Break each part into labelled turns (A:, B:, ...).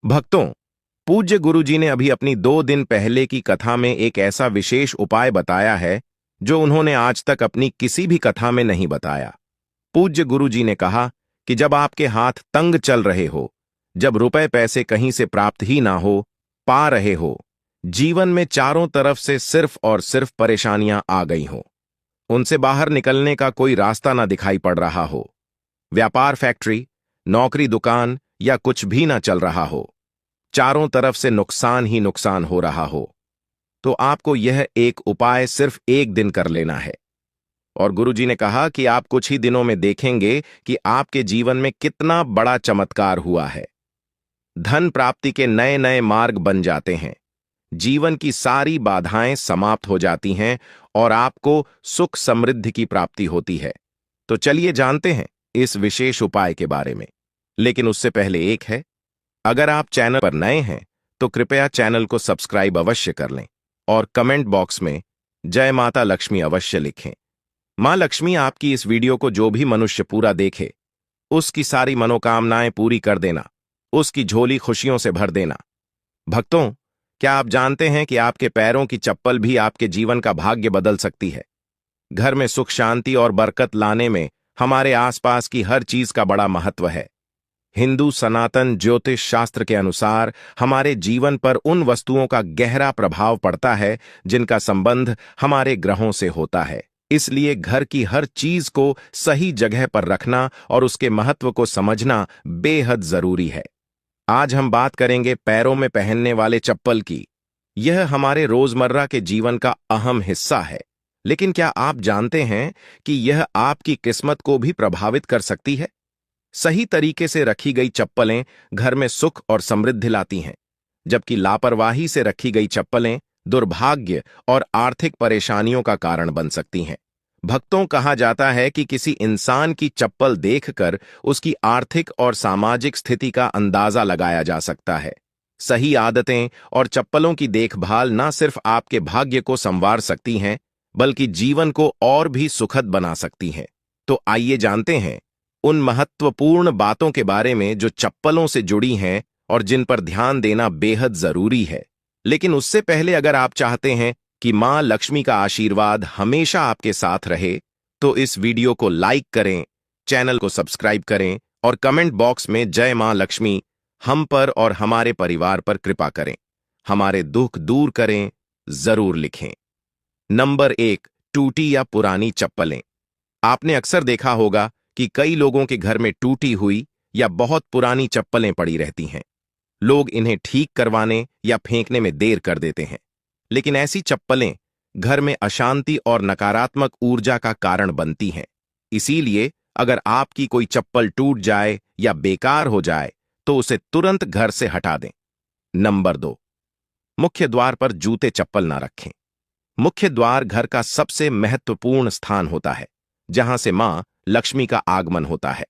A: भक्तों, पूज्य गुरुजी ने अभी अपनी 2 दिन पहले की कथा में एक ऐसा विशेष उपाय बताया है जो उन्होंने आज तक अपनी किसी भी कथा में नहीं बताया। पूज्य गुरुजी ने कहा कि जब आपके हाथ तंग चल रहे हो, जब रुपए पैसे कहीं से प्राप्त ही ना हो पा रहे हो, जीवन में चारों तरफ से सिर्फ और सिर्फ परेशानियां आ गई हो, उनसे बाहर निकलने का कोई रास्ता ना दिखाई पड़ रहा हो, व्यापार फैक्ट्री, नौकरी दुकान या कुछ भी ना चल रहा हो, चारों तरफ से नुकसान ही नुकसान हो रहा हो, तो आपको यह एक उपाय सिर्फ एक दिन कर लेना है। और गुरुजी ने कहा कि आप कुछ ही दिनों में देखेंगे कि आपके जीवन में कितना बड़ा चमत्कार हुआ है। धन प्राप्ति के नए नए मार्ग बन जाते हैं, जीवन की सारी बाधाएं समाप्त हो जाती हैं और आपको सुख समृद्धि की प्राप्ति होती है। तो चलिए जानते हैं इस विशेष उपाय के बारे में। लेकिन उससे पहले एक है, अगर आप चैनल पर नए हैं तो कृपया चैनल को सब्सक्राइब अवश्य कर लें और कमेंट बॉक्स में जय माता लक्ष्मी अवश्य लिखें। मां लक्ष्मी आपकी इस वीडियो को जो भी मनुष्य पूरा देखे, उसकी सारी मनोकामनाएं पूरी कर देना, उसकी झोली खुशियों से भर देना। भक्तों, क्या आप जानते हैं कि आपके पैरों की चप्पल भी आपके जीवन का भाग्य बदल सकती है? घर में सुख शांति और बरकत लाने में हमारे आसपास की हर चीज का बड़ा महत्व है। हिंदू सनातन ज्योतिष शास्त्र के अनुसार हमारे जीवन पर उन वस्तुओं का गहरा प्रभाव पड़ता है जिनका संबंध हमारे ग्रहों से होता है। इसलिए घर की हर चीज को सही जगह पर रखना और उसके महत्व को समझना बेहद जरूरी है। आज हम बात करेंगे पैरों में पहनने वाले चप्पल की। यह हमारे रोजमर्रा के जीवन का अहम हिस्सा है, लेकिन क्या आप जानते हैं कि यह आपकी किस्मत को भी प्रभावित कर सकती है? सही तरीके से रखी गई चप्पलें घर में सुख और समृद्धि लाती हैं, जबकि लापरवाही से रखी गई चप्पलें दुर्भाग्य और आर्थिक परेशानियों का कारण बन सकती हैं। भक्तों, कहा जाता है कि किसी इंसान की चप्पल देखकर उसकी आर्थिक और सामाजिक स्थिति का अंदाजा लगाया जा सकता है। सही आदतें और चप्पलों की देखभाल न सिर्फ आपके भाग्य को संवार सकती हैं, बल्कि जीवन को और भी सुखद बना सकती हैं। तो आइए जानते हैं उन महत्वपूर्ण बातों के बारे में जो चप्पलों से जुड़ी हैं और जिन पर ध्यान देना बेहद जरूरी है। लेकिन उससे पहले अगर आप चाहते हैं कि मां लक्ष्मी का आशीर्वाद हमेशा आपके साथ रहे, तो इस वीडियो को लाइक करें, चैनल को सब्सक्राइब करें और कमेंट बॉक्स में जय मां लक्ष्मी हम पर और हमारे परिवार पर कृपा करें, हमारे दुख दूर करें, जरूर लिखें। नंबर 1, टूटी या पुरानी चप्पलें। आपने अक्सर देखा होगा कि कई लोगों के घर में टूटी हुई या बहुत पुरानी चप्पलें पड़ी रहती हैं। लोग इन्हें ठीक करवाने या फेंकने में देर कर देते हैं, लेकिन ऐसी चप्पलें घर में अशांति और नकारात्मक ऊर्जा का कारण बनती हैं। इसीलिए अगर आपकी कोई चप्पल टूट जाए या बेकार हो जाए तो उसे तुरंत घर से हटा दें। नंबर 2, मुख्य द्वार पर जूते चप्पल ना रखें। मुख्य द्वार घर का सबसे महत्वपूर्ण स्थान होता है, जहां से मां लक्ष्मी का आगमन होता है।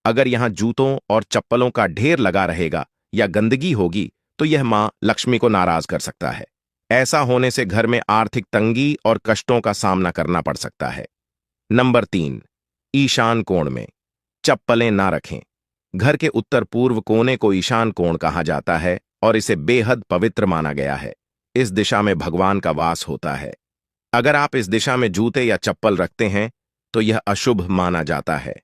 A: अगर यहां जूतों और चप्पलों का ढेर लगा रहेगा या गंदगी होगी तो यह मां लक्ष्मी को नाराज कर सकता है। ऐसा होने से घर में आर्थिक तंगी और कष्टों का सामना करना पड़ सकता है। नंबर 3, ईशान कोण में चप्पलें ना रखें। घर के उत्तर पूर्व कोने को ईशान कोण कहा जाता है और इसे बेहद पवित्र माना गया है। इस दिशा में भगवान का वास होता है। अगर आप इस दिशा में जूते या चप्पल रखते हैं तो यह अशुभ माना जाता है।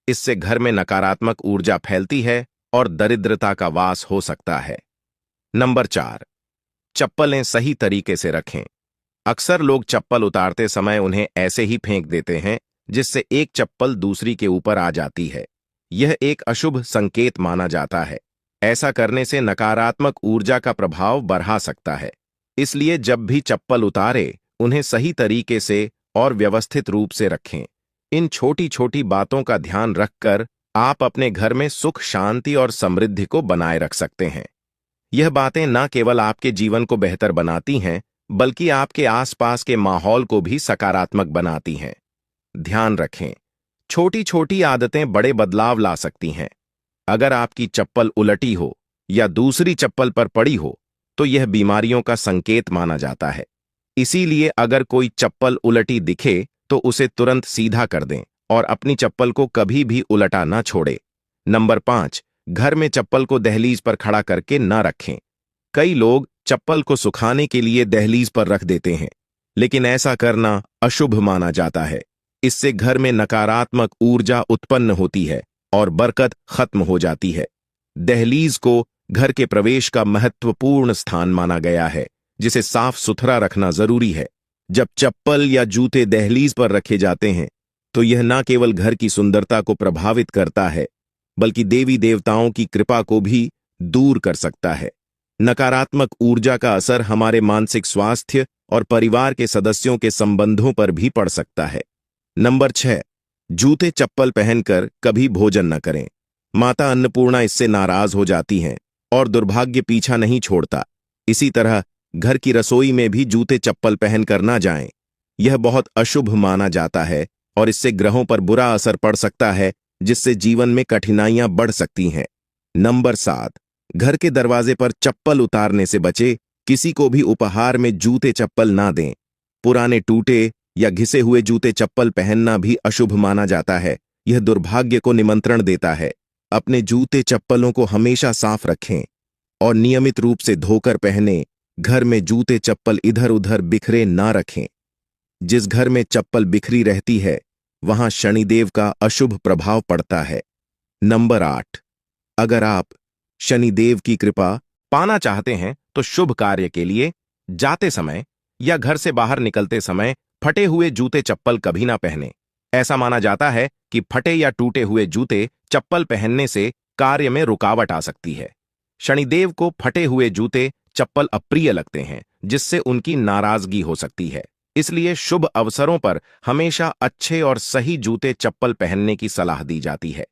A: इससे घर में नकारात्मक ऊर्जा फैलती है और दरिद्रता का वास हो सकता है। नंबर 4, चप्पलें सही तरीके से रखें। अक्सर लोग चप्पल उतारते समय उन्हें ऐसे ही फेंक देते हैं, जिससे एक चप्पल दूसरी के ऊपर आ जाती है। यह एक अशुभ संकेत माना जाता है। ऐसा करने से नकारात्मक ऊर्जा का प्रभाव बढ़ा सकता है। इसलिए जब भी चप्पल उतारे, उन्हें सही तरीके से और व्यवस्थित रूप से रखें। इन छोटी छोटी बातों का ध्यान रखकर आप अपने घर में सुख शांति और समृद्धि को बनाए रख सकते हैं। यह बातें न केवल आपके जीवन को बेहतर बनाती हैं, बल्कि आपके आसपास के माहौल को भी सकारात्मक बनाती हैं। ध्यान रखें, छोटी छोटी आदतें बड़े बदलाव ला सकती हैं। अगर आपकी चप्पल उलटी हो या दूसरी चप्पल पर पड़ी हो तो यह बीमारियों का संकेत माना जाता है। इसीलिए अगर कोई चप्पल उलटी दिखे तो उसे तुरंत सीधा कर दें और अपनी चप्पल को कभी भी उलटा ना छोड़े। नंबर 5, घर में चप्पल को दहलीज पर खड़ा करके न रखें। कई लोग चप्पल को सुखाने के लिए दहलीज पर रख देते हैं, लेकिन ऐसा करना अशुभ माना जाता है। इससे घर में नकारात्मक ऊर्जा उत्पन्न होती है और बरकत खत्म हो जाती है। दहलीज को घर के प्रवेश का महत्वपूर्ण स्थान माना गया है, जिसे साफ सुथरा रखना जरूरी है। जब चप्पल या जूते दहलीज पर रखे जाते हैं तो यह न केवल घर की सुंदरता को प्रभावित करता है, बल्कि देवी देवताओं की कृपा को भी दूर कर सकता है। नकारात्मक ऊर्जा का असर हमारे मानसिक स्वास्थ्य और परिवार के सदस्यों के संबंधों पर भी पड़ सकता है। नंबर 6, जूते चप्पल पहनकर कभी भोजन न करें। माता अन्नपूर्णा इससे नाराज हो जाती हैं और दुर्भाग्य पीछा नहीं छोड़ता। इसी तरह घर की रसोई में भी जूते चप्पल पहनकर ना जाएं। यह बहुत अशुभ माना जाता है और इससे ग्रहों पर बुरा असर पड़ सकता है, जिससे जीवन में कठिनाइयां बढ़ सकती हैं। नंबर 7, घर के दरवाजे पर चप्पल उतारने से बचे। किसी को भी उपहार में जूते चप्पल ना दें। पुराने टूटे या घिसे हुए जूते चप्पल पहनना भी अशुभ माना जाता है। यह दुर्भाग्य को निमंत्रण देता है। अपने जूते चप्पलों को हमेशा साफ रखें और नियमित रूप से धोकर पहनें। घर में जूते चप्पल इधर उधर बिखरे ना रखें। जिस घर में चप्पल बिखरी रहती है वहां शनिदेव का अशुभ प्रभाव पड़ता है। नंबर 8, अगर आप शनिदेव की कृपा पाना चाहते हैं तो शुभ कार्य के लिए जाते समय या घर से बाहर निकलते समय फटे हुए जूते चप्पल कभी ना पहने। ऐसा माना जाता है कि फटे या टूटे हुए जूते चप्पल पहनने से कार्य में रुकावट आ सकती है। शनिदेव को फटे हुए जूते चप्पल अप्रिय लगते हैं, जिससे उनकी नाराजगी हो सकती है। इसलिए शुभ अवसरों पर हमेशा अच्छे और सही जूते चप्पल पहनने की सलाह दी जाती है।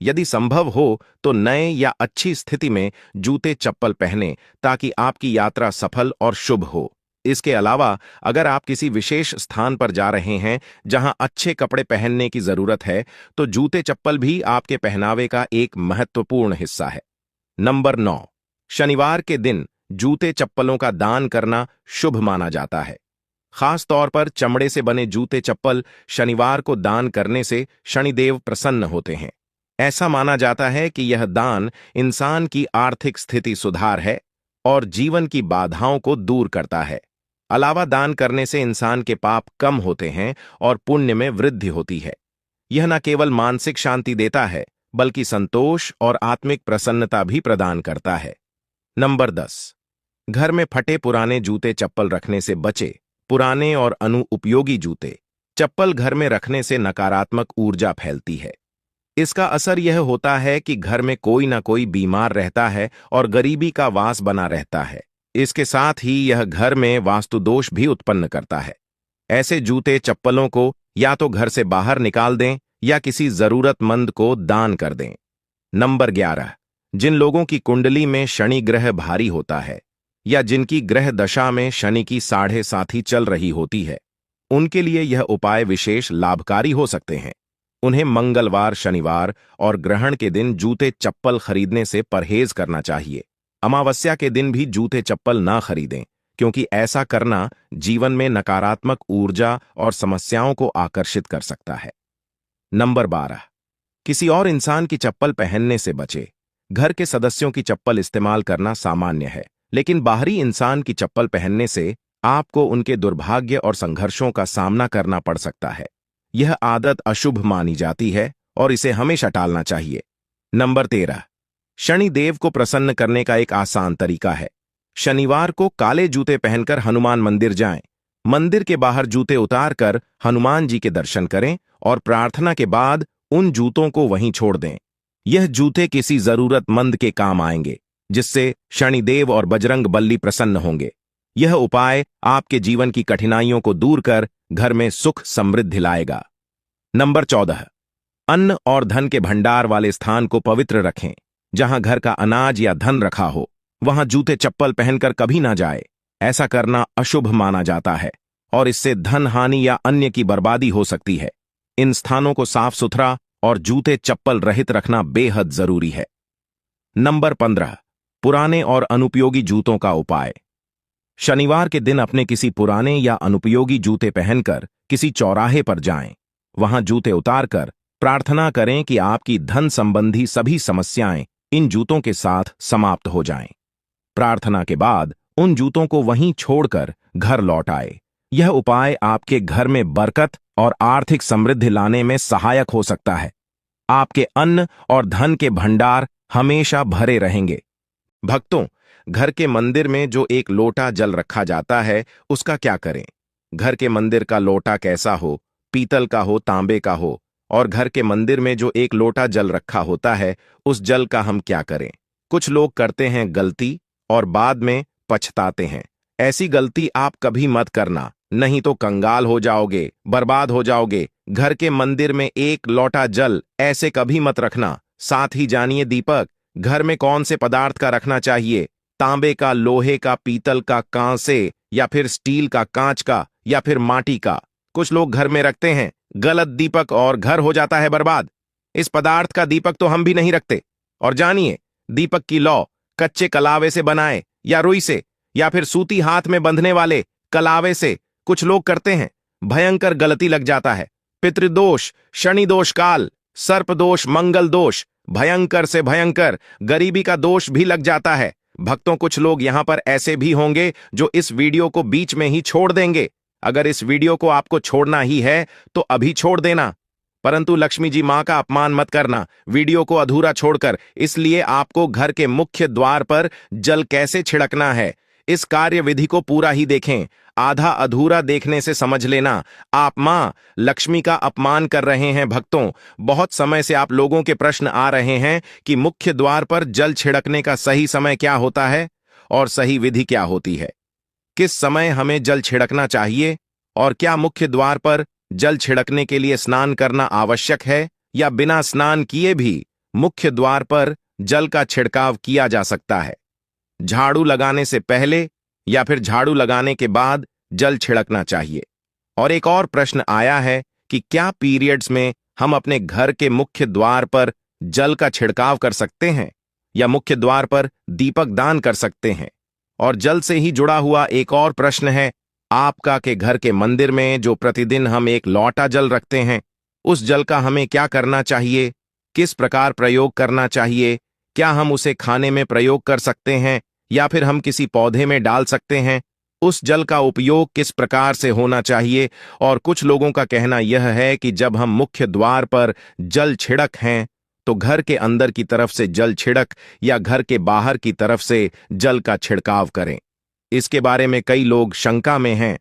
A: यदि संभव हो तो नए या अच्छी स्थिति में जूते चप्पल पहनें, ताकि आपकी यात्रा सफल और शुभ हो। इसके अलावा अगर आप किसी विशेष स्थान पर जा रहे हैं जहां अच्छे कपड़े पहनने की जरूरत है, तो जूते चप्पल भी आपके पहनावे का एक महत्वपूर्ण हिस्सा है। नंबर 9, शनिवार के दिन जूते चप्पलों का दान करना शुभ माना जाता है। खास तौर पर चमड़े से बने जूते चप्पल शनिवार को दान करने से शनिदेव प्रसन्न होते हैं। ऐसा माना जाता है कि यह दान इंसान की आर्थिक स्थिति सुधार है और जीवन की बाधाओं को दूर करता है। अलावा दान करने से इंसान के पाप कम होते हैं और पुण्य में वृद्धि होती है। यह न केवल मानसिक शांति देता है, बल्कि संतोष और आत्मिक प्रसन्नता भी प्रदान करता है। नंबर 10, घर में फटे पुराने जूते चप्पल रखने से बचे। पुराने और अनुपयोगी जूते चप्पल घर में रखने से नकारात्मक ऊर्जा फैलती है। इसका असर यह होता है कि घर में कोई ना कोई बीमार रहता है और गरीबी का वास बना रहता है। इसके साथ ही यह घर में वास्तु दोष भी उत्पन्न करता है। ऐसे जूते चप्पलों को या तो घर से बाहर निकाल दें या किसी जरूरतमंद को दान कर दें। नंबर 11, जिन लोगों की कुंडली में शनि ग्रह भारी होता है या जिनकी ग्रह दशा में शनि की 7.5 चल रही होती है, उनके लिए यह उपाय विशेष लाभकारी हो सकते हैं। उन्हें मंगलवार, शनिवार और ग्रहण के दिन जूते चप्पल खरीदने से परहेज करना चाहिए। अमावस्या के दिन भी जूते चप्पल ना खरीदें, क्योंकि ऐसा करना जीवन में नकारात्मक ऊर्जा और समस्याओं को आकर्षित कर सकता है। नंबर 12, किसी और इंसान की चप्पल पहनने से बचे। घर के सदस्यों की चप्पल इस्तेमाल करना सामान्य है, लेकिन बाहरी इंसान की चप्पल पहनने से आपको उनके दुर्भाग्य और संघर्षों का सामना करना पड़ सकता है। यह आदत अशुभ मानी जाती है और इसे हमेशा टालना चाहिए। नंबर 13, शनि देव को प्रसन्न करने का एक आसान तरीका है। शनिवार को काले जूते पहनकर हनुमान मंदिर जाएं। मंदिर के बाहर जूते उतारकर हनुमान जी के दर्शन करें और प्रार्थना के बाद उन जूतों को वहीं छोड़ दें। यह जूते किसी जरूरतमंद के काम आएंगे, जिससे शनिदेव और बजरंग बली प्रसन्न होंगे। यह उपाय आपके जीवन की कठिनाइयों को दूर कर घर में सुख समृद्धि लाएगा। नंबर 14, अन्न और धन के भंडार वाले स्थान को पवित्र रखें। जहां घर का अनाज या धन रखा हो, वहां जूते चप्पल पहनकर कभी ना जाए। ऐसा करना अशुभ माना जाता है और इससे धन हानि या अन्य की बर्बादी हो सकती है। इन स्थानों को साफ सुथरा और जूते चप्पल रहित रखना बेहद जरूरी है। नंबर 15, पुराने और अनुपयोगी जूतों का उपाय। शनिवार के दिन अपने किसी पुराने या अनुपयोगी जूते पहनकर किसी चौराहे पर जाएं। वहां जूते उतारकर प्रार्थना करें कि आपकी धन संबंधी सभी समस्याएं इन जूतों के साथ समाप्त हो जाएं। प्रार्थना के बाद उन जूतों को वहीं छोड़कर घर लौट आए। यह उपाय आपके घर में बरकत और आर्थिक समृद्धि लाने में सहायक हो सकता है। आपके अन्न और धन के भंडार हमेशा भरे रहेंगे। भक्तों, घर के मंदिर में जो एक लोटा जल रखा जाता है, उसका क्या करें? घर के मंदिर का लोटा कैसा हो, पीतल का हो, तांबे का हो, और घर के मंदिर में जो एक लोटा जल रखा होता है, उस जल का हम क्या करें? कुछ लोग करते हैं गलती और बाद में पछताते हैं। ऐसी गलती आप कभी मत करना, नहीं तो कंगाल हो जाओगे, बर्बाद हो जाओगे। घर के मंदिर में एक लोटा जल ऐसे कभी मत रखना। साथ ही जानिए दीपक घर में कौन से पदार्थ का रखना चाहिए? तांबे का, लोहे का, पीतल का, कांसे या फिर स्टील का, कांच का या फिर माटी का। कुछ लोग घर में रखते हैं गलत दीपक और घर हो जाता है बर्बाद। इस पदार्थ का दीपक तो हम भी नहीं रखते। और जानिए, दीपक की लौ कच्चे कलावे से बनाए या रुई से या फिर सूती हाथ में बंधने वाले कलावे से कुछ लोग करते हैं। भयंकर गलती लग जाता है। पितृदोष, शनि दोष काल, सर्प दोष, मंगल दोष, भयंकर से भयंकर गरीबी का दोष भी लग जाता है। भक्तों, कुछ लोग यहां पर ऐसे भी होंगे जो इस वीडियो को बीच में ही छोड़ देंगे। अगर इस वीडियो को आपको छोड़ना ही है तो अभी छोड़ देना, परंतु लक्ष्मी जी मां का अपमान मत करना वीडियो को अधूरा छोड़कर। इसलिए आपको घर के मुख्य द्वार पर जल कैसे छिड़कना है, इस कार्य विधि को पूरा ही देखें। आधा अधूरा देखने से समझ लेना आप मां लक्ष्मी का अपमान कर रहे हैं। भक्तों, बहुत समय से आप लोगों के प्रश्न आ रहे हैं कि मुख्य द्वार पर जल छिड़कने का सही समय क्या होता है और सही विधि क्या होती है। किस समय हमें जल छिड़कना चाहिए और क्या मुख्य द्वार पर जल छिड़कने के लिए स्नान करना आवश्यक है या बिना स्नान किए भी मुख्य द्वार पर जल का छिड़काव किया जा सकता है? झाड़ू लगाने से पहले या फिर झाड़ू लगाने के बाद जल छिड़कना चाहिए? और एक और प्रश्न आया है कि क्या पीरियड्स में हम अपने घर के मुख्य द्वार पर जल का छिड़काव कर सकते हैं या मुख्य द्वार पर दीपक दान कर सकते हैं? और जल से ही जुड़ा हुआ एक और प्रश्न है आपका के घर के मंदिर में जो प्रतिदिन हम एक लोटा जल रखते हैं, उस जल का हमें क्या करना चाहिए? किस प्रकार प्रयोग करना चाहिए? क्या हम उसे खाने में प्रयोग कर सकते हैं या फिर हम किसी पौधे में डाल सकते हैं? उस जल का उपयोग किस प्रकार से होना चाहिए? और कुछ लोगों का कहना यह है कि जब हम मुख्य द्वार पर जल छिड़क हैं तो घर के अंदर की तरफ से जल छिड़क या घर के बाहर की तरफ से जल का छिड़काव करें। इसके बारे में कई लोग शंका में हैं।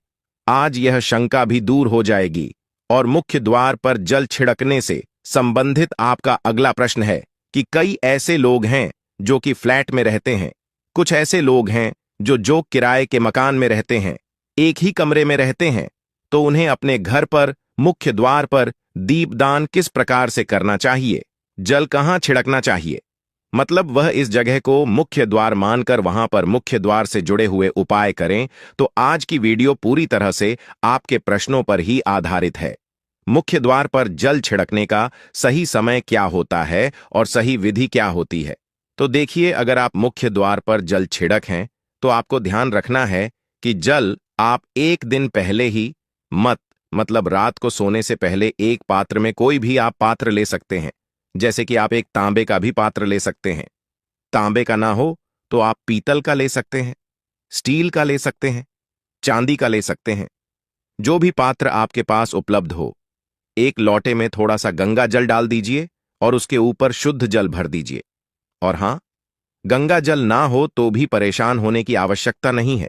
A: आज यह शंका भी दूर हो जाएगी और मुख्य द्वार पर जल छिड़कने से संबंधित आपका अगला प्रश्न है कि कई ऐसे लोग हैं जो कि फ्लैट में रहते हैं, कुछ ऐसे लोग हैं जो किराए के मकान में रहते हैं, एक ही कमरे में रहते हैं, तो उन्हें अपने घर पर मुख्य द्वार पर दीपदान किस प्रकार से करना चाहिए? जल कहाँ छिड़कना चाहिए? मतलब वह इस जगह को मुख्य द्वार मानकर वहां पर मुख्य द्वार से जुड़े हुए उपाय करें। तो आज की वीडियो पूरी तरह से आपके प्रश्नों पर ही आधारित है। मुख्य द्वार पर जल छिड़कने का सही समय क्या होता है और सही विधि क्या होती है? तो देखिए, अगर आप मुख्य द्वार पर जल छिड़क हैं तो आपको ध्यान रखना है कि जल आप एक दिन पहले ही मतलब रात को सोने से पहले एक पात्र में, कोई भी आप पात्र ले सकते हैं, जैसे कि आप एक तांबे का भी पात्र ले सकते हैं। तांबे का ना हो तो आप पीतल का ले सकते हैं, स्टील का ले सकते हैं, चांदी का ले सकते हैं, जो भी पात्र आपके पास उपलब्ध हो। एक लोटे में थोड़ा सा गंगा जल डाल दीजिए और उसके ऊपर शुद्ध जल भर दीजिए। और हां, गंगा जल ना हो तो भी परेशान होने की आवश्यकता नहीं है।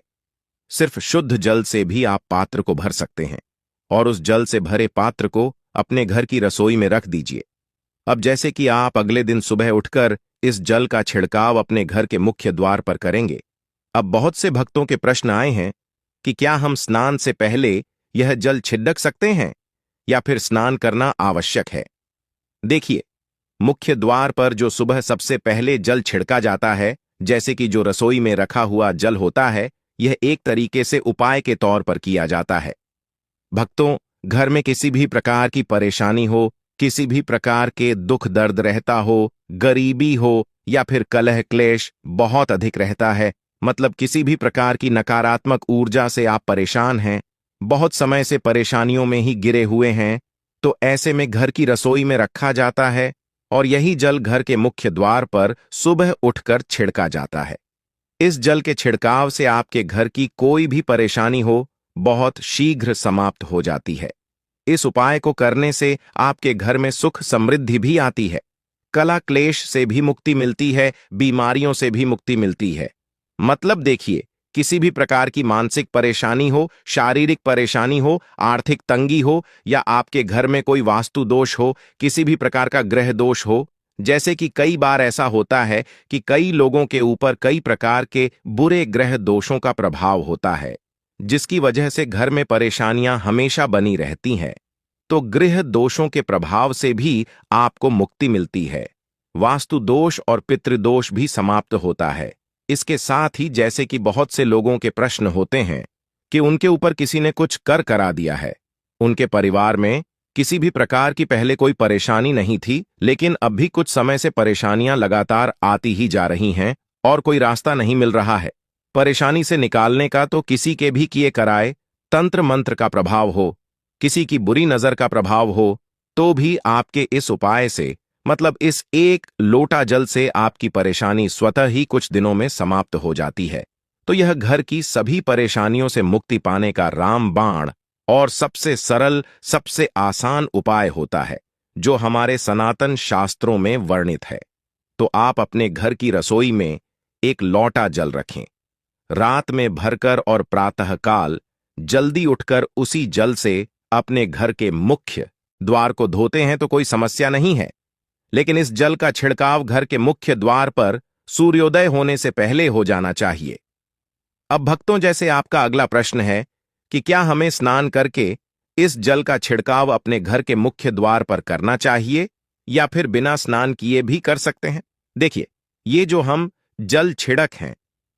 A: सिर्फ शुद्ध जल से भी आप पात्र को भर सकते हैं और उस जल से भरे पात्र को अपने घर की रसोई में रख दीजिए। अब जैसे कि आप अगले दिन सुबह उठकर इस जल का छिड़काव अपने घर के मुख्य द्वार पर करेंगे। अब बहुत से भक्तों के प्रश्न आए हैं कि क्या हम स्नान से पहले यह जल छिड़क सकते हैं या फिर स्नान करना आवश्यक है? देखिए, मुख्य द्वार पर जो सुबह सबसे पहले जल छिड़का जाता है, जैसे कि जो रसोई में रखा हुआ जल होता है, यह एक तरीके से उपाय के तौर पर किया जाता है। भक्तों, घर में किसी भी प्रकार की परेशानी हो, किसी भी प्रकार के दुख दर्द रहता हो, गरीबी हो या फिर कलह क्लेश बहुत अधिक रहता है, मतलब किसी भी प्रकार की नकारात्मक ऊर्जा से आप परेशान हैं, बहुत समय से परेशानियों में ही गिरे हुए हैं, तो ऐसे में घर की रसोई में रखा जाता है और यही जल घर के मुख्य द्वार पर सुबह उठकर छिड़का जाता है। इस जल के छिड़काव से आपके घर की कोई भी परेशानी हो बहुत शीघ्र समाप्त हो जाती है। इस उपाय को करने से आपके घर में सुख समृद्धि भी आती है, कला क्लेश से भी मुक्ति मिलती है, बीमारियों से भी मुक्ति मिलती है। मतलब देखिए, किसी भी प्रकार की मानसिक परेशानी हो, शारीरिक परेशानी हो, आर्थिक तंगी हो या आपके घर में कोई वास्तु दोष हो, किसी भी प्रकार का ग्रह दोष हो, जैसे कि कई बार ऐसा होता है कि कई लोगों के ऊपर कई प्रकार के बुरे ग्रह दोषों का प्रभाव होता है, जिसकी वजह से घर में परेशानियां हमेशा बनी रहती हैं। तो गृह दोषों के प्रभाव से भी आपको मुक्ति मिलती है। वास्तु दोष और पितृदोष भी समाप्त होता है। इसके साथ ही जैसे कि बहुत से लोगों के प्रश्न होते हैं कि उनके ऊपर किसी ने कुछ कर करा दिया है, उनके परिवार में किसी भी प्रकार की पहले कोई परेशानी नहीं थी, लेकिन अब भी कुछ समय से परेशानियां लगातार आती ही जा रही हैं और कोई रास्ता नहीं मिल रहा है परेशानी से निकालने का। तो किसी के भी किए कराए तंत्र मंत्र का प्रभाव हो, किसी की बुरी नजर का प्रभाव हो, तो भी आपके इस उपाय से, मतलब इस एक लोटा जल से, आपकी परेशानी स्वतः ही कुछ दिनों में समाप्त हो जाती है। तो यह घर की सभी परेशानियों से मुक्ति पाने का रामबाण और सबसे सरल, सबसे आसान उपाय होता है, जो हमारे सनातन शास्त्रों में वर्णित है। तो आप अपने घर की रसोई में एक लोटा जल रखें, रात में भरकर और प्रातःकाल जल्दी उठकर उसी जल से अपने घर के मुख्य द्वार को धोते हैं तो कोई समस्या नहीं है, लेकिन इस जल का छिड़काव घर के मुख्य द्वार पर सूर्योदय होने से पहले हो जाना चाहिए। अब भक्तों, जैसे आपका अगला प्रश्न है कि क्या हमें स्नान करके इस जल का छिड़काव अपने घर के मुख्य द्वार पर करना चाहिए या फिर बिना स्नान किए भी कर सकते हैं। देखिए, ये जो हम जल छिड़क हैं,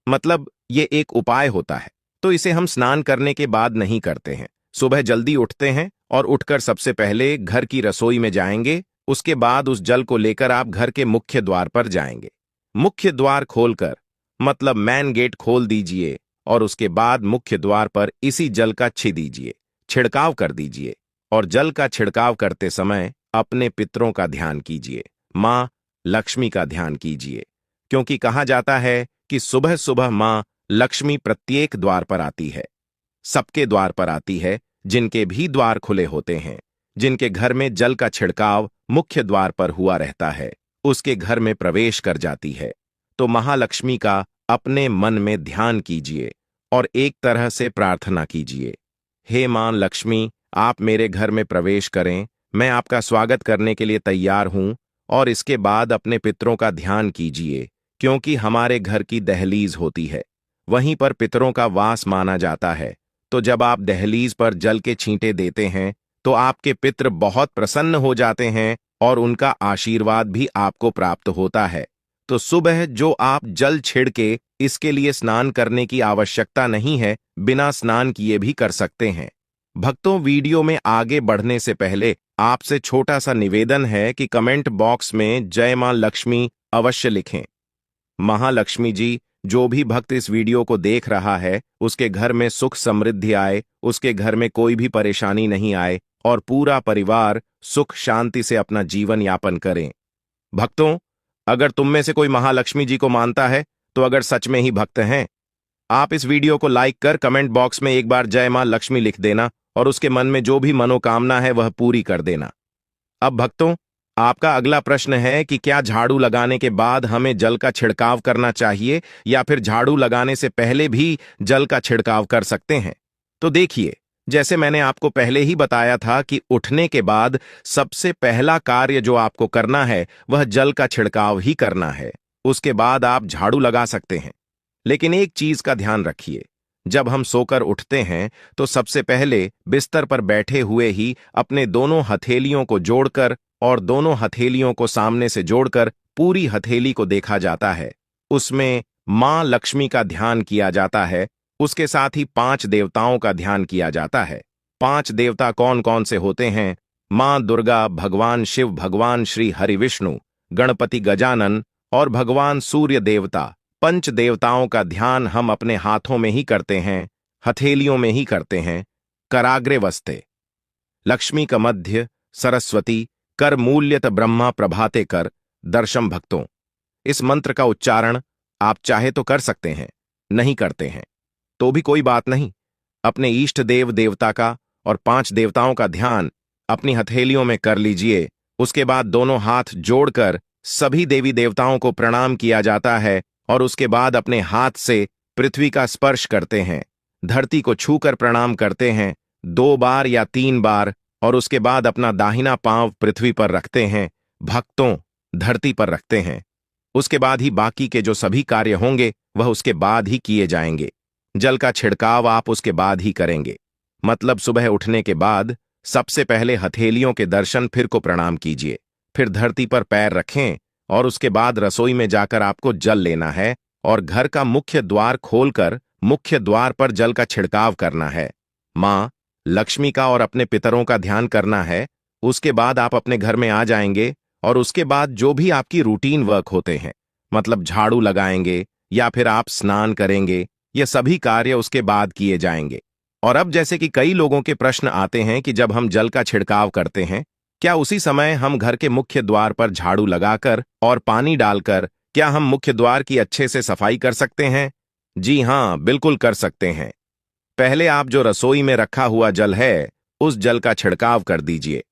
A: मतलब ये एक उपाय होता है, तो इसे हम स्नान करने के बाद नहीं करते हैं। सुबह जल्दी उठते हैं और उठकर सबसे पहले घर की रसोई में जाएंगे, उसके बाद उस जल को लेकर आप घर के मुख्य द्वार पर जाएंगे। मुख्य द्वार खोलकर, मतलब मैन गेट खोल दीजिए और उसके बाद मुख्य द्वार पर इसी जल का छिड़काव कर दीजिए। और जल का छिड़काव करते समय अपने पितरों का ध्यान कीजिए, मां लक्ष्मी का ध्यान कीजिए, क्योंकि कहा जाता है कि सुबह सुबह मां लक्ष्मी प्रत्येक द्वार पर आती है, सबके द्वार पर आती है, जिनके भी द्वार खुले होते हैं, जिनके घर में जल का छिड़काव मुख्य द्वार पर हुआ रहता है, उसके घर में प्रवेश कर जाती है। तो महालक्ष्मी का अपने मन में ध्यान कीजिए और एक तरह से प्रार्थना कीजिए, हे मां लक्ष्मी, आप मेरे घर में प्रवेश करें, मैं आपका स्वागत करने के लिए तैयार हूं। और इसके बाद अपने पितरों का ध्यान कीजिए, क्योंकि हमारे घर की दहलीज होती है, वहीं पर पितरों का वास माना जाता है। तो जब आप दहलीज पर जल के छींटे देते हैं तो आपके पितर बहुत प्रसन्न हो जाते हैं और उनका आशीर्वाद भी आपको प्राप्त होता है। तो सुबह जो आप जल छिड़के, इसके लिए स्नान करने की आवश्यकता नहीं है, बिना स्नान किए भी कर सकते हैं। भक्तों, वीडियो में आगे बढ़ने से पहले आपसे छोटा सा निवेदन है कि कमेंट बॉक्स में जय मां लक्ष्मी अवश्य लिखें। महालक्ष्मी जी, जो भी भक्त इस वीडियो को देख रहा है, उसके घर में सुख समृद्धि आए, उसके घर में कोई भी परेशानी नहीं आए और पूरा परिवार सुख शांति से अपना जीवन यापन करें। भक्तों, अगर तुम में से कोई महालक्ष्मी जी को मानता है, तो अगर सच में ही भक्त हैं, आप इस वीडियो को लाइक कर कमेंट बॉक्स में एक बार जय मां लक्ष्मी लिख देना और उसके मन में जो भी मनोकामना है वह पूरी कर देना। अब भक्तों, आपका अगला प्रश्न है कि क्या झाड़ू लगाने के बाद हमें जल का छिड़काव करना चाहिए या फिर झाड़ू लगाने से पहले भी जल का छिड़काव कर सकते हैं। तो देखिए, जैसे मैंने आपको पहले ही बताया था कि उठने के बाद सबसे पहला कार्य जो आपको करना है वह जल का छिड़काव ही करना है। उसके बाद आप झाड़ू लगा सकते हैं, लेकिन एक चीज का ध्यान रखिए, जब हम सोकर उठते हैं तो सबसे पहले बिस्तर पर बैठे हुए ही अपने दोनों हथेलियों को जोड़कर और दोनों हथेलियों को सामने से जोड़कर पूरी हथेली को देखा जाता है। उसमें मां लक्ष्मी का ध्यान किया जाता है, उसके साथ ही 5 देवताओं का ध्यान किया जाता है। 5 देवता कौन कौन से होते हैं? मां दुर्गा, भगवान शिव, भगवान श्री हरि विष्णु, गणपति गजानन और भगवान सूर्य देवता। 5 देवताओं का ध्यान हम अपने हाथों में ही करते हैं, हथेलियों में ही करते हैं। कराग्रे वस्ते, लक्ष्मी का मध्य, सरस्वती, कर मूल्यत ब्रह्मा प्रभाते कर दर्शम भक्तों। इस मंत्र का उच्चारण आप चाहे तो कर सकते हैं, नहीं करते हैं तो भी कोई बात नहीं। अपने इष्ट देव देवता का और 5 देवताओं का ध्यान अपनी हथेलियों में कर लीजिए। उसके बाद दोनों हाथ जोड़कर सभी देवी देवताओं को प्रणाम किया जाता है और उसके बाद अपने हाथ से पृथ्वी का स्पर्श करते हैं, धरती को छूकर प्रणाम करते हैं 2 बार या 3 बार, और उसके बाद अपना दाहिना पांव पृथ्वी पर रखते हैं, भक्तों धरती पर रखते हैं। उसके बाद ही बाकी के जो सभी कार्य होंगे वह उसके बाद ही किए जाएंगे। जल का छिड़काव आप उसके बाद ही करेंगे। मतलब सुबह उठने के बाद सबसे पहले हथेलियों के दर्शन, फिर को प्रणाम कीजिए, फिर धरती पर पैर रखें और उसके बाद रसोई में जाकर आपको जल लेना है और घर का मुख्य द्वार खोलकर मुख्य द्वार पर जल का छिड़काव करना है। मां लक्ष्मी का और अपने पितरों का ध्यान करना है। उसके बाद आप अपने घर में आ जाएंगे और उसके बाद जो भी आपकी रूटीन वर्क होते हैं, मतलब झाड़ू लगाएंगे या फिर आप स्नान करेंगे, ये सभी कार्य उसके बाद किए जाएंगे। और अब जैसे कि कई लोगों के प्रश्न आते हैं कि जब हम जल का छिड़काव करते हैं, क्या उसी समय हम घर के मुख्य द्वार पर झाड़ू लगाकर और पानी डालकर क्या हम मुख्य द्वार की अच्छे से सफाई कर सकते हैं? जी हां, बिल्कुल कर सकते हैं। पहले आप जो रसोई में रखा हुआ जल है उस जल का छिड़काव कर दीजिए।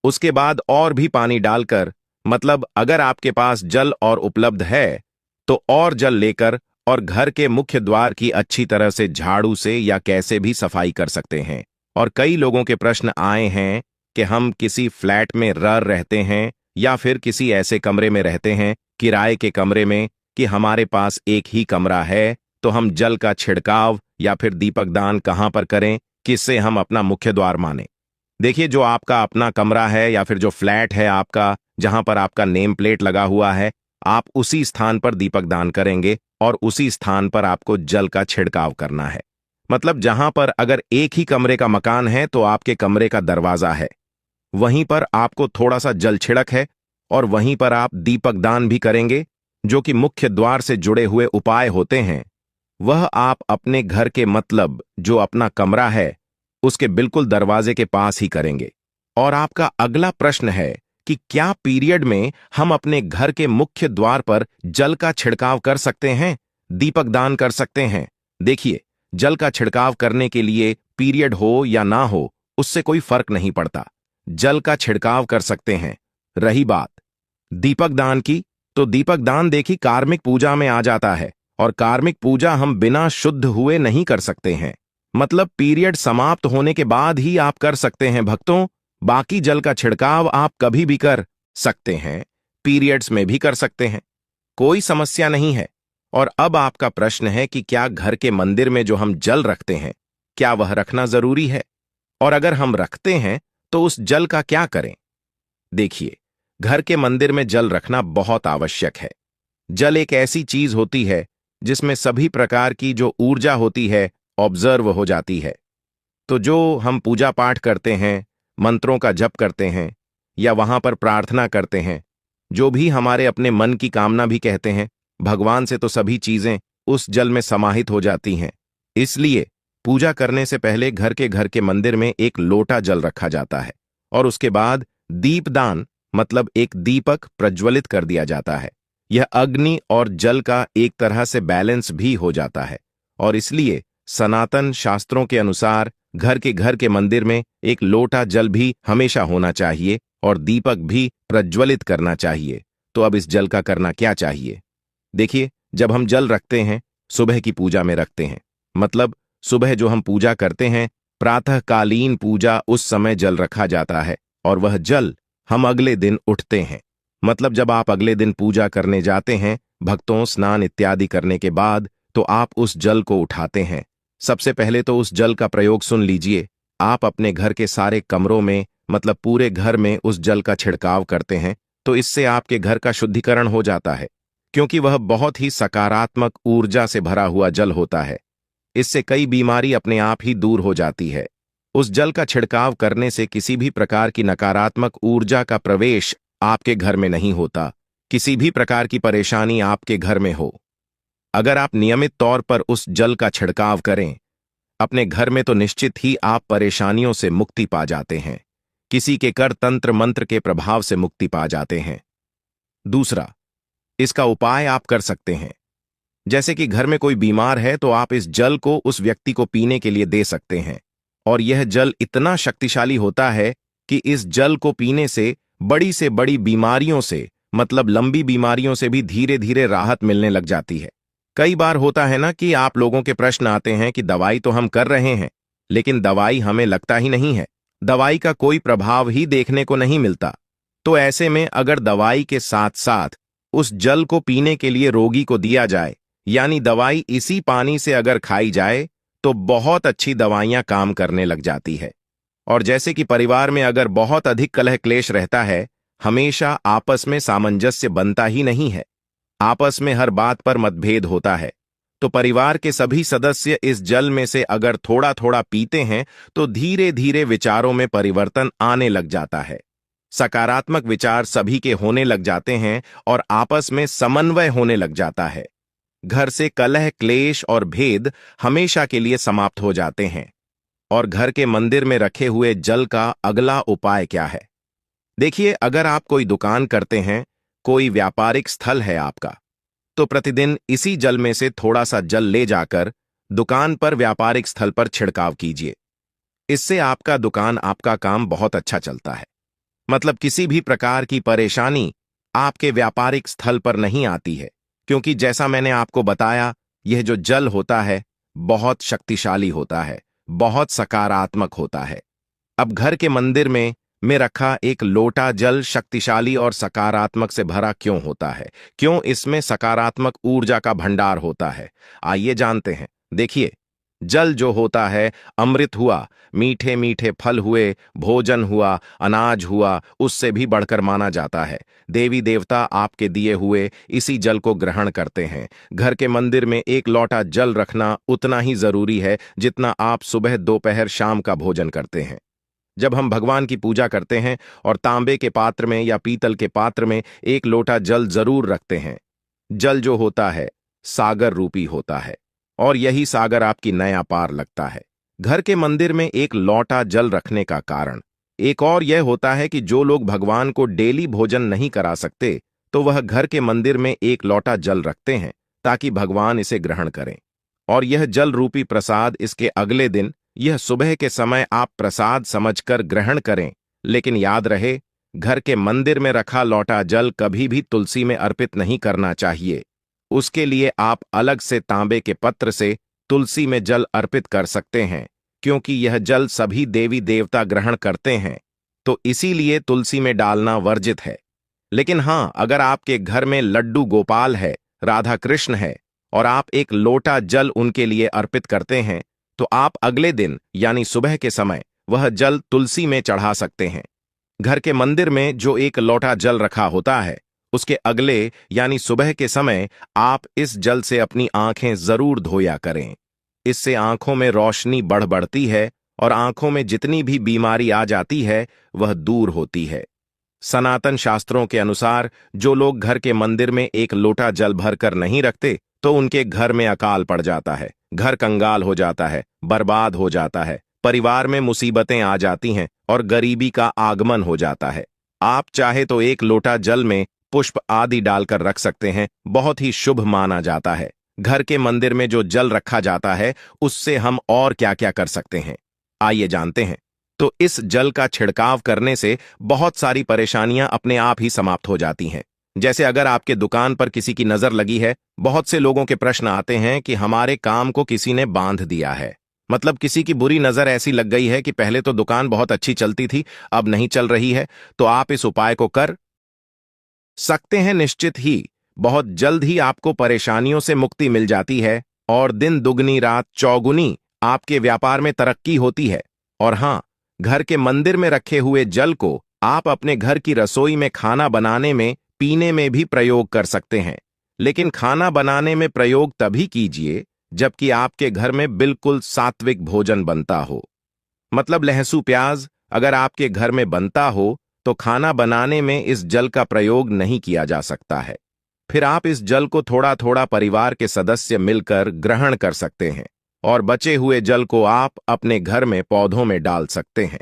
A: उसके बाद और भी पानी डालकर, मतलब अगर आपके पास जल और उपलब्ध है तो और जल लेकर और घर के मुख्य द्वार की अच्छी तरह से झाड़ू से या कैसे भी सफाई कर सकते हैं। और कई लोगों के प्रश्न आए हैं कि हम किसी फ्लैट में रहते हैं या फिर किसी ऐसे कमरे में रहते हैं, किराए के कमरे में, कि हमारे पास एक ही कमरा है, तो हम जल का छिड़काव या फिर दीपक दान कहां पर करें, किससे हम अपना मुख्य द्वार माने। देखिए, जो आपका अपना कमरा है या फिर जो फ्लैट है आपका, जहां पर आपका नेम प्लेट लगा हुआ है, आप उसी स्थान पर दीपक दान करेंगे और उसी स्थान पर आपको जल का छिड़काव करना है। मतलब जहां पर अगर एक ही कमरे का मकान है तो आपके कमरे का दरवाजा है, वहीं पर आपको थोड़ा सा जल छिड़क है और वहीं पर आप दीपक दान भी करेंगे, जो कि मुख्य द्वार से जुड़े हुए उपाय होते हैं। वह आप अपने घर के, मतलब जो अपना कमरा है उसके बिल्कुल दरवाजे के पास ही करेंगे। और आपका अगला प्रश्न है कि क्या पीरियड में हम अपने घर के मुख्य द्वार पर जल का छिड़काव कर सकते हैं, दीपक दान कर सकते हैं? देखिए, जल का छिड़काव करने के लिए पीरियड हो या ना हो उससे कोई फर्क नहीं पड़ता, जल का छिड़काव कर सकते हैं। रही बात दीपक दान की, तो दीपक दान देखी कार्मिक पूजा में आ जाता है और कार्मिक पूजा हम बिना शुद्ध हुए नहीं कर सकते हैं। मतलब पीरियड समाप्त होने के बाद ही आप कर सकते हैं भक्तों। बाकी जल का छिड़काव आप कभी भी कर सकते हैं, पीरियड्स में भी कर सकते हैं, कोई समस्या नहीं है। और अब आपका प्रश्न है कि क्या घर के मंदिर में जो हम जल रखते हैं, क्या वह रखना जरूरी है? और अगर हम रखते हैं तो उस जल का क्या करें? देखिए, घर के मंदिर में जल रखना बहुत आवश्यक है। जल एक ऐसी चीज होती है जिसमें सभी प्रकार की जो ऊर्जा होती है ऑब्जर्व हो जाती है। तो जो हम पूजा पाठ करते हैं, मंत्रों का जप करते हैं या वहां पर प्रार्थना करते हैं, जो भी हमारे अपने मन की कामना भी कहते हैं, भगवान से तो सभी चीजें उस जल में समाहित हो जाती हैं। इसलिए पूजा करने से पहले घर के मंदिर में एक लोटा जल रखा जाता है और उसके बाद दीपदान, मतलब एक दीपक प्रज्वलित कर दिया जाता है। यह अग्नि और जल का एक तरह से बैलेंस भी हो जाता है और इसलिए सनातन शास्त्रों के अनुसार घर के मंदिर में एक लोटा जल भी हमेशा होना चाहिए और दीपक भी प्रज्वलित करना चाहिए। तो अब इस जल का करना क्या चाहिए? देखिए, जब हम जल रखते हैं, सुबह की पूजा में रखते हैं, मतलब सुबह जो हम पूजा करते हैं, प्रातःकालीन पूजा, उस समय जल रखा जाता है और वह जल हम अगले दिन उठते हैं। मतलब जब आप अगले दिन पूजा करने जाते हैं, भक्तों स्नान इत्यादि करने के बाद, तो आप उस जल को उठाते हैं। सबसे पहले तो उस जल का प्रयोग सुन लीजिए। आप अपने घर के सारे कमरों में, मतलब पूरे घर में उस जल का छिड़काव करते हैं, तो इससे आपके घर का शुद्धिकरण हो जाता है, क्योंकि वह बहुत ही सकारात्मक ऊर्जा से भरा हुआ जल होता है। इससे कई बीमारी अपने आप ही दूर हो जाती है। उस जल का छिड़काव करने से किसी भी प्रकार की नकारात्मक ऊर्जा का प्रवेश आपके घर में नहीं होता, किसी भी प्रकार की परेशानी आपके घर में हो। अगर आप नियमित तौर पर उस जल का छिड़काव करें अपने घर में, तो निश्चित ही आप परेशानियों से मुक्ति पा जाते हैं। किसी के कर तंत्र मंत्र के प्रभाव से मुक्ति पा जाते हैं। दूसरा, इसका उपाय आप कर सकते हैं। जैसे कि घर में कोई बीमार है तो आप इस जल को उस व्यक्ति को पीने के लिए दे सकते हैं, और यह जल इतना शक्तिशाली होता है कि इस जल को पीने से बड़ी बीमारियों से, मतलब लंबी बीमारियों से भी धीरे धीरे राहत मिलने लग जाती है। कई बार होता है ना कि आप लोगों के प्रश्न आते हैं कि दवाई तो हम कर रहे हैं, लेकिन दवाई हमें लगता ही नहीं है, दवाई का कोई प्रभाव ही देखने को नहीं मिलता। तो ऐसे में अगर दवाई के साथ साथ उस जल को पीने के लिए रोगी को दिया जाए, यानी दवाई इसी पानी से अगर खाई जाए, तो बहुत अच्छी दवाइयां काम करने लग जाती है। और जैसे कि परिवार में अगर बहुत अधिक कलह क्लेश रहता है, हमेशा आपस में सामंजस्य बनता ही नहीं है, आपस में हर बात पर मतभेद होता है, तो परिवार के सभी सदस्य इस जल में से अगर थोड़ा थोड़ा पीते हैं तो धीरे धीरे विचारों में परिवर्तन आने लग जाता है। सकारात्मक विचार सभी के होने लग जाते हैं और आपस में समन्वय होने लग जाता है। घर से कलह क्लेश और भेद हमेशा के लिए समाप्त हो जाते हैं। और घर के मंदिर में रखे हुए जल का अगला उपाय क्या है? देखिए, अगर आप कोई दुकान करते हैं, कोई व्यापारिक स्थल है आपका, तो प्रतिदिन इसी जल में से थोड़ा सा जल ले जाकर दुकान पर, व्यापारिक स्थल पर छिड़काव कीजिए। इससे आपका दुकान, आपका काम बहुत अच्छा चलता है। मतलब किसी भी प्रकार की परेशानी आपके व्यापारिक स्थल पर नहीं आती है, क्योंकि जैसा मैंने आपको बताया, यह जो जल होता है बहुत शक्तिशाली होता है, बहुत सकारात्मक होता है। अब घर के मंदिर में रखा एक लोटा जल शक्तिशाली और सकारात्मक से भरा क्यों होता है? क्यों इसमें सकारात्मक ऊर्जा का भंडार होता है? आइए जानते हैं। देखिए, जल जो होता है अमृत हुआ, मीठे मीठे फल हुए, भोजन हुआ, अनाज हुआ, उससे भी बढ़कर माना जाता है। देवी देवता आपके दिए हुए इसी जल को ग्रहण करते हैं। घर के मंदिर में एक लोटा जल रखना उतना ही जरूरी है जितना आप सुबह, दोपहर, शाम का भोजन करते हैं। जब हम भगवान की पूजा करते हैं और तांबे के पात्र में या पीतल के पात्र में एक लोटा जल जरूर रखते हैं। जल जो होता है सागर रूपी होता है, और यही सागर आपकी नया पार लगता है। घर के मंदिर में एक लोटा जल रखने का कारण एक और यह होता है कि जो लोग भगवान को डेली भोजन नहीं करा सकते, तो वह घर के मंदिर में एक लोटा जल रखते हैं ताकि भगवान इसे ग्रहण करें। और यह जल रूपी प्रसाद इसके अगले दिन, यह सुबह के समय आप प्रसाद समझकर ग्रहण करें। लेकिन याद रहे, घर के मंदिर में रखा लोटा जल कभी भी तुलसी में अर्पित नहीं करना चाहिए। उसके लिए आप अलग से तांबे के पत्र से तुलसी में जल अर्पित कर सकते हैं, क्योंकि यह जल सभी देवी देवता ग्रहण करते हैं, तो इसीलिए तुलसी में डालना वर्जित है। लेकिन हां, अगर आपके घर में लड्डू गोपाल है, राधा कृष्ण है, और आप एक लोटा जल उनके लिए अर्पित करते हैं, तो आप अगले दिन यानी सुबह के समय वह जल तुलसी में चढ़ा सकते हैं। घर के मंदिर में जो एक लोटा जल रखा होता है, उसके अगले यानी सुबह के समय आप इस जल से अपनी आंखें जरूर धोया करें। इससे आंखों में रोशनी बढ़ती है और आंखों में जितनी भी बीमारी आ जाती है वह दूर होती है। सनातन शास्त्रों के अनुसार जो लोग घर के मंदिर में एक लोटा जल भरकर नहीं रखते, तो उनके घर में अकाल पड़ जाता है, घर कंगाल हो जाता है, बर्बाद हो जाता है, परिवार में मुसीबतें आ जाती हैं और गरीबी का आगमन हो जाता है। आप चाहे तो एक लोटा जल में पुष्प आदि डालकर रख सकते हैं, बहुत ही शुभ माना जाता है। घर के मंदिर में जो जल रखा जाता है, उससे हम और क्या क्या कर सकते हैं, आइए जानते हैं। तो इस जल का छिड़काव करने से बहुत सारी परेशानियां अपने आप ही समाप्त हो जाती हैं। जैसे अगर आपके दुकान पर किसी की नजर लगी है, बहुत से लोगों के प्रश्न आते हैं कि हमारे काम को किसी ने बांध दिया है, मतलब किसी की बुरी नजर ऐसी लग गई है कि पहले तो दुकान बहुत अच्छी चलती थी, अब नहीं चल रही है। तो आप इस उपाय को कर सकते हैं। निश्चित ही बहुत जल्द ही आपको परेशानियों से मुक्ति मिल जाती है और दिन दुगनी रात चौगुनी आपके व्यापार में तरक्की होती है। और हां, घर के मंदिर में रखे हुए जल को आप अपने घर की रसोई में खाना बनाने में, पीने में भी प्रयोग कर सकते हैं। लेकिन खाना बनाने में प्रयोग तभी कीजिए जबकि आपके घर में बिल्कुल सात्विक भोजन बनता हो। मतलब लहसुन प्याज अगर आपके घर में बनता हो, तो खाना बनाने में इस जल का प्रयोग नहीं किया जा सकता है। फिर आप इस जल को थोड़ा थोड़ा परिवार के सदस्य मिलकर ग्रहण कर सकते हैं और बचे हुए जल को आप अपने घर में पौधों में डाल सकते हैं।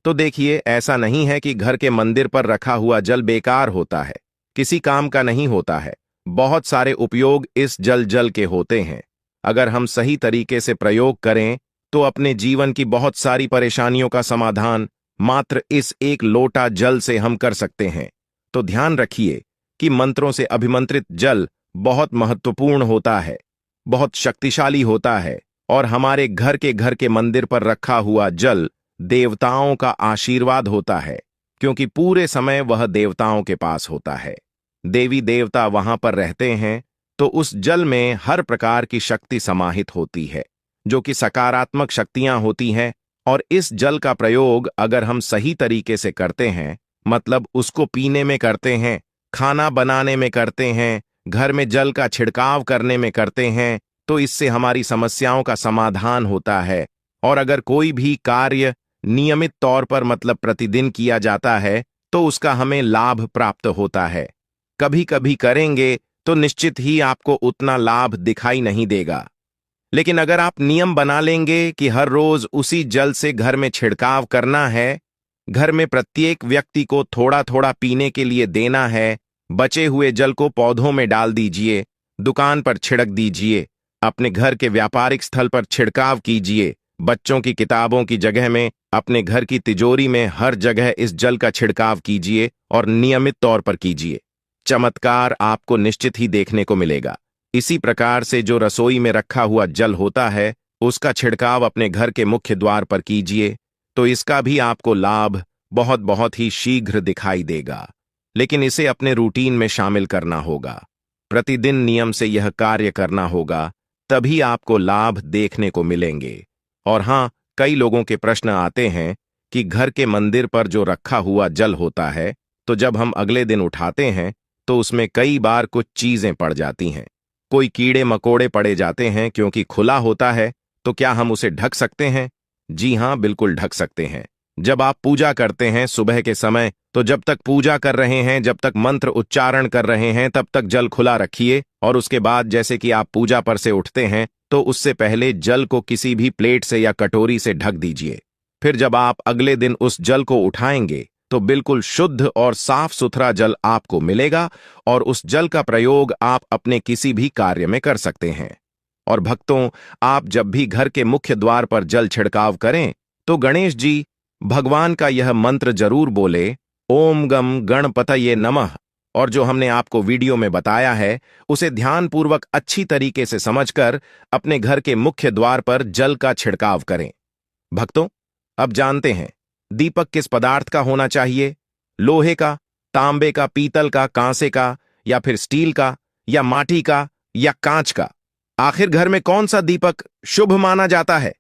A: तो देखिए, ऐसा नहीं है कि घर के मंदिर पर रखा हुआ जल बेकार होता है, किसी काम का नहीं होता है। बहुत सारे उपयोग इस जल के होते हैं। अगर हम सही तरीके से प्रयोग करें तो अपने जीवन की बहुत सारी परेशानियों का समाधान मात्र इस एक लोटा जल से हम कर सकते हैं। तो ध्यान रखिए कि मंत्रों से अभिमंत्रित जल बहुत महत्वपूर्ण होता है, बहुत शक्तिशाली होता है, और हमारे घर के मंदिर पर रखा हुआ जल देवताओं का आशीर्वाद होता है, क्योंकि पूरे समय वह देवताओं के पास होता है। देवी देवता वहां पर रहते हैं, तो उस जल में हर प्रकार की शक्ति समाहित होती है, जो कि सकारात्मक शक्तियां होती हैं। और इस जल का प्रयोग अगर हम सही तरीके से करते हैं, मतलब उसको पीने में करते हैं, खाना बनाने में करते हैं, घर में जल का छिड़काव करने में करते हैं, तो इससे हमारी समस्याओं का समाधान होता है। और अगर कोई भी कार्य नियमित तौर पर मतलब प्रतिदिन किया जाता है तो उसका हमें लाभ प्राप्त होता है। कभी कभी करेंगे तो निश्चित ही आपको उतना लाभ दिखाई नहीं देगा, लेकिन अगर आप नियम बना लेंगे कि हर रोज उसी जल से घर में छिड़काव करना है, घर में प्रत्येक व्यक्ति को थोड़ा थोड़ा पीने के लिए देना है, बचे हुए जल को पौधों में डाल दीजिए, दुकान पर छिड़क दीजिए, अपने घर के व्यापारिक स्थल पर छिड़काव कीजिए, बच्चों की किताबों की जगह में अपने घर की तिजोरी में हर जगह इस जल का छिड़काव कीजिए और नियमित तौर पर कीजिए। चमत्कार आपको निश्चित ही देखने को मिलेगा। इसी प्रकार से जो रसोई में रखा हुआ जल होता है, उसका छिड़काव अपने घर के मुख्य द्वार पर कीजिए, तो इसका भी आपको लाभ बहुत बहुत ही शीघ्र दिखाई देगा। लेकिन इसे अपने रूटीन में शामिल करना होगा, प्रतिदिन नियम से यह कार्य करना होगा, तभी आपको लाभ देखने को मिलेंगे। और हां, कई लोगों के प्रश्न आते हैं कि घर के मंदिर पर जो रखा हुआ जल होता है, तो जब हम अगले दिन उठाते हैं तो उसमें कई बार कुछ चीजें पड़ जाती हैं, कोई कीड़े मकोड़े पड़े जाते हैं, क्योंकि खुला होता है। तो क्या हम उसे ढक सकते हैं? जी हां, बिल्कुल ढक सकते हैं। जब आप पूजा करते हैं सुबह के समय, तो जब तक पूजा कर रहे हैं, जब तक मंत्र उच्चारण कर रहे हैं, तब तक जल खुला रखिए। और उसके बाद जैसे कि आप पूजा पर से उठते हैं, तो उससे पहले जल को किसी भी प्लेट से या कटोरी से ढक दीजिए। फिर जब आप अगले दिन उस जल को उठाएंगे तो बिल्कुल शुद्ध और साफ सुथरा जल आपको मिलेगा, और उस जल का प्रयोग आप अपने किसी भी कार्य में कर सकते हैं। और भक्तों, आप जब भी घर के मुख्य द्वार पर जल छिड़काव करें तो गणेश जी भगवान का यह मंत्र जरूर बोले, ओम गम गणपतये नमः। और जो हमने आपको वीडियो में बताया है, उसे ध्यानपूर्वक अच्छी तरीके से समझकर अपने घर के मुख्य द्वार पर जल का छिड़काव करें। भक्तों, अब जानते हैं दीपक किस पदार्थ का होना चाहिए? लोहे का, तांबे का, पीतल का, कांसे का, या फिर स्टील का, या माटी का, या कांच का? आखिर घर में कौन सा दीपक शुभ माना जाता है?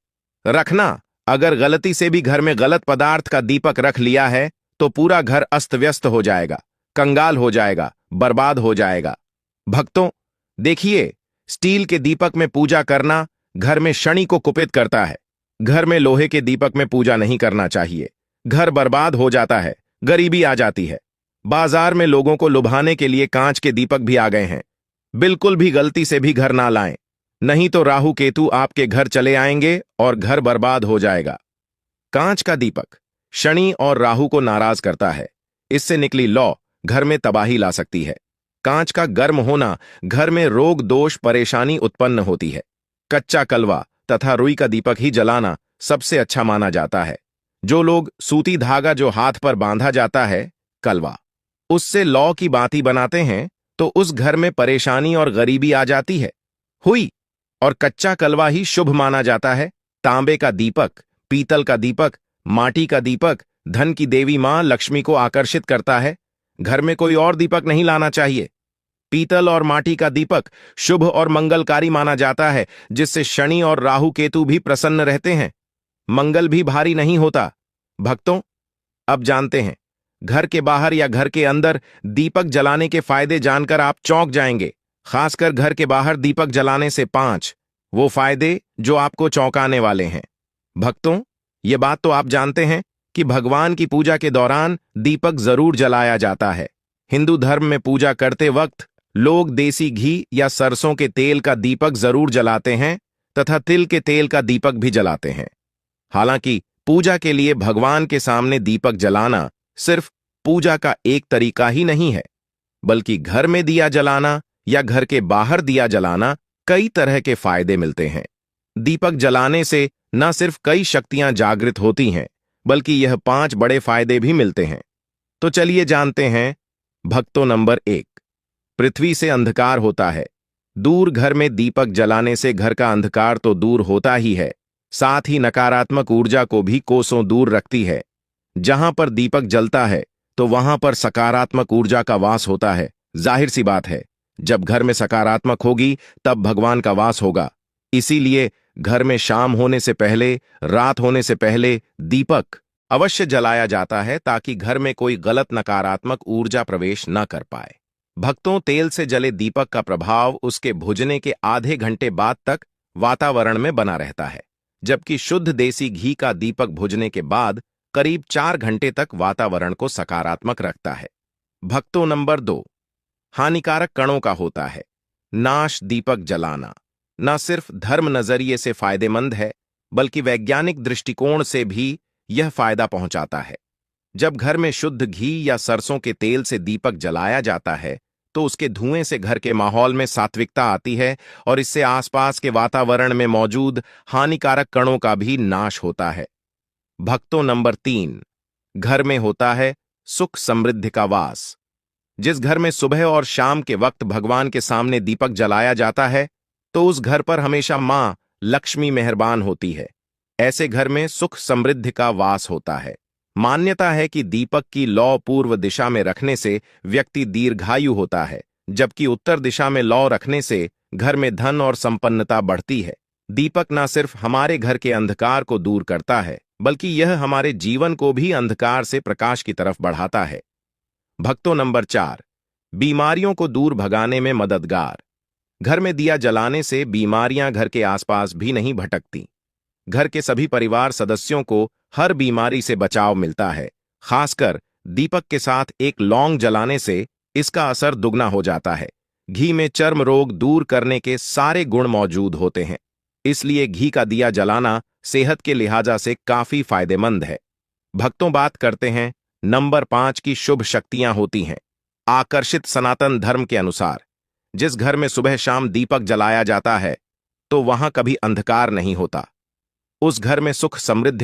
A: रखना, अगर गलती से भी घर में गलत पदार्थ का दीपक रख लिया है तो पूरा घर अस्त व्यस्त हो जाएगा, कंगाल हो जाएगा, बर्बाद हो जाएगा। भक्तों, देखिए, स्टील के दीपक में पूजा करना घर में शनि को कुपित करता है। घर में लोहे के दीपक में पूजा नहीं करना चाहिए, घर बर्बाद हो जाता है, गरीबी आ जाती है। बाजार में लोगों को लुभाने के लिए कांच के दीपक भी आ गए हैं। बिल्कुल भी गलती से भी घर ना लाएं, नहीं तो राहु केतु आपके घर चले आएंगे और घर बर्बाद हो जाएगा। कांच का दीपक शनि और राहु को नाराज करता है, इससे निकली लौ घर में तबाही ला सकती है। कांच का गर्म होना घर में रोग दोष परेशानी उत्पन्न होती है। कच्चा कलवा तथा रुई का दीपक ही जलाना सबसे अच्छा माना जाता है। जो लोग सूती धागा जो हाथ पर बांधा जाता है, कलवा, उससे लौ की बाती बनाते हैं, तो उस घर में परेशानी और गरीबी आ जाती है। हुई और कच्चा कलवा ही शुभ माना जाता है। तांबे का दीपक, पीतल का दीपक, माटी का दीपक धन की देवी मां लक्ष्मी को आकर्षित करता है। घर में कोई और दीपक नहीं लाना चाहिए। पीतल और माटी का दीपक शुभ और मंगलकारी माना जाता है, जिससे शनि और राहु केतु भी प्रसन्न रहते हैं, मंगल भी भारी नहीं होता। भक्तों, अब जानते हैं घर के बाहर या घर के अंदर दीपक जलाने के फायदे जानकर आप चौंक जाएंगे। खासकर घर के बाहर दीपक जलाने से 5 वो फायदे जो आपको चौंकाने वाले हैं। भक्तों, ये बात तो आप जानते हैं कि भगवान की पूजा के दौरान दीपक जरूर जलाया जाता है। हिंदू धर्म में पूजा करते वक्त लोग देसी घी या सरसों के तेल का दीपक जरूर जलाते हैं तथा तिल के तेल का दीपक भी जलाते हैं। हालांकि पूजा के लिए भगवान के सामने दीपक जलाना सिर्फ पूजा का एक तरीका ही नहीं है, बल्कि घर में दिया जलाना या घर के बाहर दिया जलाना कई तरह के फायदे मिलते हैं। दीपक जलाने से न सिर्फ कई शक्तियां जागृत होती हैं, बल्कि यह 5 बड़े फायदे भी मिलते हैं। तो चलिए जानते हैं। भक्तों, नंबर 1, पृथ्वी से अंधकार होता है। दूर घर में दीपक जलाने से घर का अंधकार तो दूर होता ही है, साथ ही नकारात्मक ऊर्जा को भी कोसों दूर रखती है। जहां पर दीपक जलता है तो वहां पर सकारात्मक ऊर्जा का वास होता है। जाहिर सी बात है, जब घर में सकारात्मक होगी तब भगवान का वास होगा। इसीलिए घर में शाम होने से पहले, रात होने से पहले दीपक अवश्य जलाया जाता है, ताकि घर में कोई गलत नकारात्मक ऊर्जा प्रवेश न कर पाए। भक्तों, तेल से जले दीपक का प्रभाव उसके भुजने के आधे घंटे बाद तक वातावरण में बना रहता है, जबकि शुद्ध देसी घी का दीपक भुजने के बाद करीब 4 घंटे तक वातावरण को सकारात्मक रखता है। भक्तों, नंबर 2, हानिकारक कणों का होता है नाश। दीपक जलाना न सिर्फ धर्म नजरिए से फायदेमंद है, बल्कि वैज्ञानिक दृष्टिकोण से भी यह फायदा पहुंचाता है। जब घर में शुद्ध घी या सरसों के तेल से दीपक जलाया जाता है तो उसके धुएं से घर के माहौल में सात्विकता आती है और इससे आसपास के वातावरण में मौजूद हानिकारक कणों का भी नाश होता है। भक्तों, नंबर 3, घर में होता है सुख समृद्धि का वास। जिस घर में सुबह और शाम के वक्त भगवान के सामने दीपक जलाया जाता है तो उस घर पर हमेशा मां लक्ष्मी मेहरबान होती है। ऐसे घर में सुख समृद्धि का वास होता है। मान्यता है कि दीपक की लौ पूर्व दिशा में रखने से व्यक्ति दीर्घायु होता है, जबकि उत्तर दिशा में लौ रखने से घर में धन और संपन्नता बढ़ती है। दीपक न सिर्फ हमारे घर के अंधकार को दूर करता है, बल्कि यह हमारे जीवन को भी अंधकार से प्रकाश की तरफ बढ़ाता है। भक्तों, नंबर 4, बीमारियों को दूर भगाने में मददगार। घर में दिया जलाने से बीमारियां घर के आसपास भी नहीं भटकती। घर के सभी परिवार सदस्यों को हर बीमारी से बचाव मिलता है। खासकर दीपक के साथ एक लौंग जलाने से इसका असर दुगना हो जाता है। घी में चर्म रोग दूर करने के सारे गुण मौजूद होते हैं, इसलिए घी का दिया जलाना सेहत के लिहाजा से काफी फायदेमंद है। भक्तों, बात करते हैं नंबर 5 की शुभ शक्तियां होती हैं आकर्षित। सनातन धर्म के अनुसार जिस घर में सुबह शाम दीपक जलाया जाता है तो वहां कभी अंधकार नहीं होता। उस घर में सुख समृद्धि